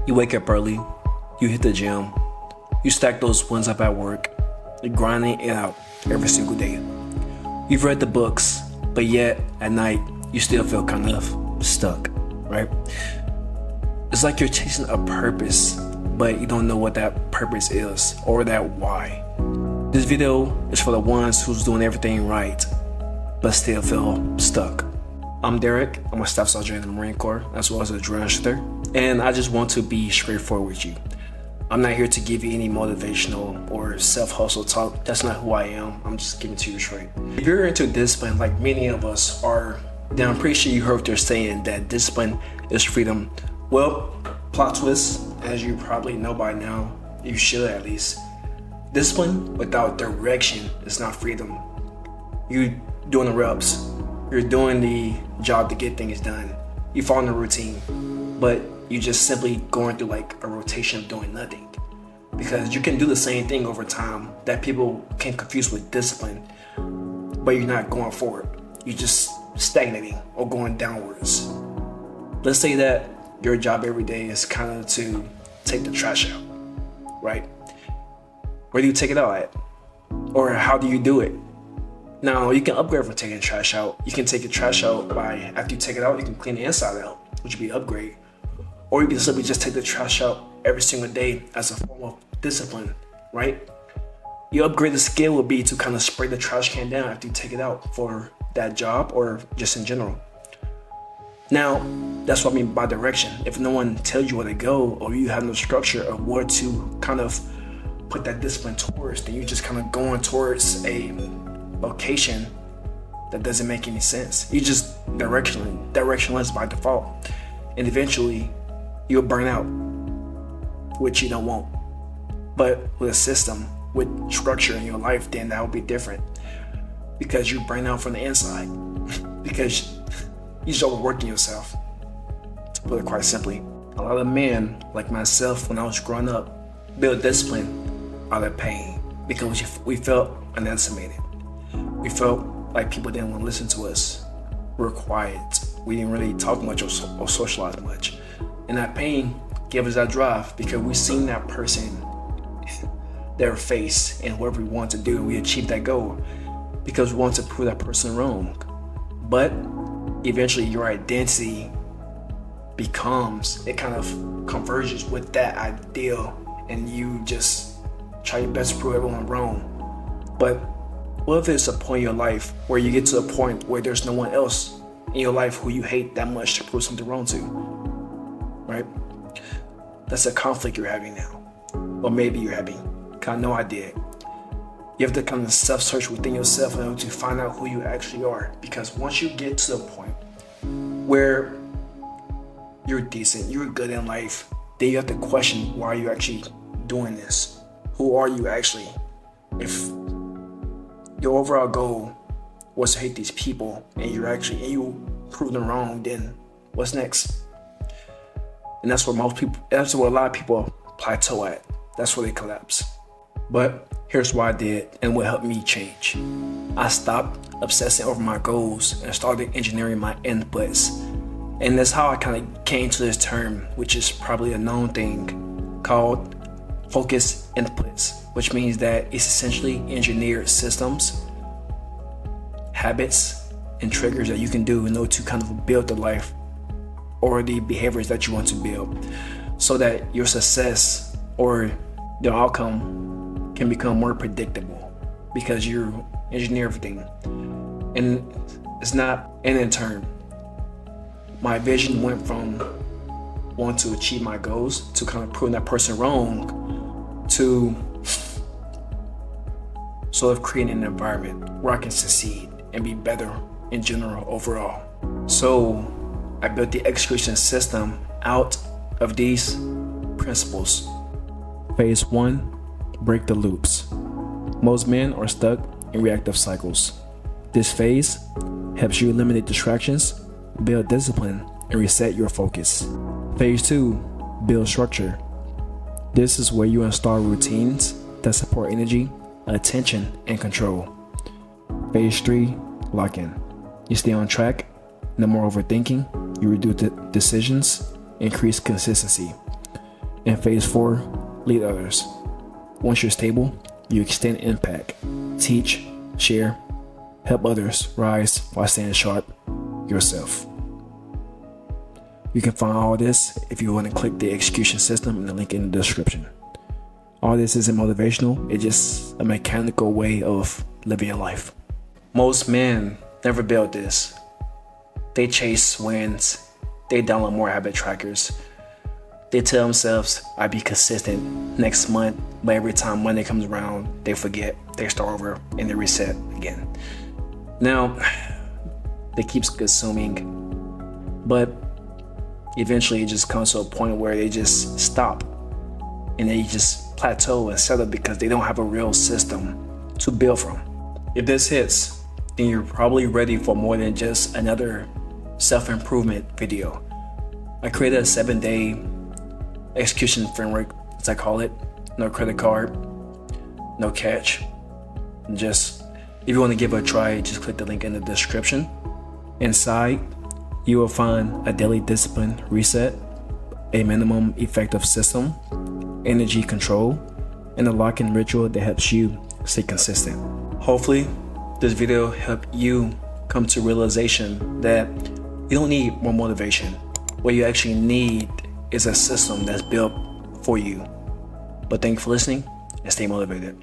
You wake up early, you hit the gym, you stack those wins up at work, you're grinding it out every single day. You've read the books, but yet at night you still feel kind of stuck, right? It's like you're chasing a purpose, but you don't know what that purpose is or that why. This video is for the ones who's doing everything right, but still feel stuck. I'm Derrick. I'm a Staff Sergeant in the Marine Corps, as well as a drill instructor, and I just want to be straightforward with you. I'm not here to give you any motivational or self-hustle talk. That's not who I am. I'm just giving it to you straight. If you're into discipline, like many of us are, then I'm pretty sure you heard what they're saying, that discipline is freedom. Well, plot twist, as you probably know by now, you should at least. Discipline without direction is not freedom. You're doing the reps. You're doing the job to get things done. You follow the routine, but you're just simply going through like a rotation of doing nothing. Because you can do the same thing over time that people can confuse with discipline, but you're not going forward. You're just stagnating or going downwards. Let's say that your job every day is kind of to take the trash out, right? Where do you take it out at? Or how do you do it? Now, you can upgrade from taking trash out. You can take your trash out by, after you take it out, you can clean the inside out, which would be an upgrade. Or you can simply just take the trash out every single day as a form of discipline, right? Your upgraded skill would be to kind of spray the trash can down after you take it out for that job or just in general. Now, that's what I mean by direction. If no one tells you where to go or you have no structure of where to kind of put that discipline towards, then you're just kind of going towards a location that doesn't make any sense. You just directionless by default, and eventually you'll burn out, which you don't want. But with a system, with structure in your life, then that will be different, because you burn out from the inside because you're just overworking yourself, to put it quite simply. A lot of men like myself, when I was growing up, built discipline out of pain because we felt unestimated. We felt like people didn't want to listen to us. We were quiet. We didn't really talk much or socialize much. And that pain gave us that drive because we seen that person, their face, and whatever we want to do, we achieved that goal because we want to prove that person wrong. But eventually your identity becomes, it kind of converges with that ideal, and you just try your best to prove everyone wrong. But what if it's a point in your life where you get to a point where there's no one else in your life who you hate that much to prove something wrong to, right? That's a conflict you're having now. Or maybe you're having, kind of no idea. You have to kind of self-search within yourself in order to find out who you actually are. Because once you get to the point where you're decent, you're good in life, then you have to question, why are you actually doing this? Who are you actually? If your overall goal was to hate these people and you prove them wrong, then what's next? And that's where a lot of people plateau at. That's where they collapse. But here's what I did and what helped me change. I stopped obsessing over my goals and started engineering my inputs. And that's how I kind of came to this term, which is probably a known thing, called focused inputs, which means that it's essentially engineered systems, habits, and triggers that you can do in order to kind of build the life or the behaviors that you want to build, so that your success or your outcome can become more predictable because you engineer everything. And it's not an end term. My vision went from wanting to achieve my goals to kind of proving that person wrong to sort of creating an environment where I can succeed and be better in general overall. So I built the execution system out of these principles. Phase 1, break the loops. Most men are stuck in reactive cycles. This phase helps you eliminate distractions, build discipline, and reset your focus. Phase 2, build structure. This is where you install routines that support energy, attention, and control. Phase 3, lock in. You stay on track, no more overthinking, you reduce decisions, increase consistency. And phase 4, lead others. Once you're stable, you extend impact, teach, share, help others rise while staying sharp yourself. You can find all this if you want to click the execution system in the link in the description. All this isn't motivational, it's just a mechanical way of living your life. Most men never build this. They chase wins, they download more habit trackers. They tell themselves, I'll be consistent next month, but every time Monday comes around, they forget, they start over, and they reset again. Now, they keep consuming, but eventually it just comes to a point where they just stop and they just plateau and settle because they don't have a real system to build from. If this hits, then you're probably ready for more than just another self-improvement video. I created a 7-day execution framework, as I call it. No credit card, no catch. Just, if you want to give it a try, just click the link in the description. Inside, you will find a daily discipline reset, a minimum effective system, energy control, and a lock-in ritual that helps you stay consistent. Hopefully, this video helped you come to realization that you don't need more motivation. What you actually need is a system that's built for you. But thank you for listening and stay motivated.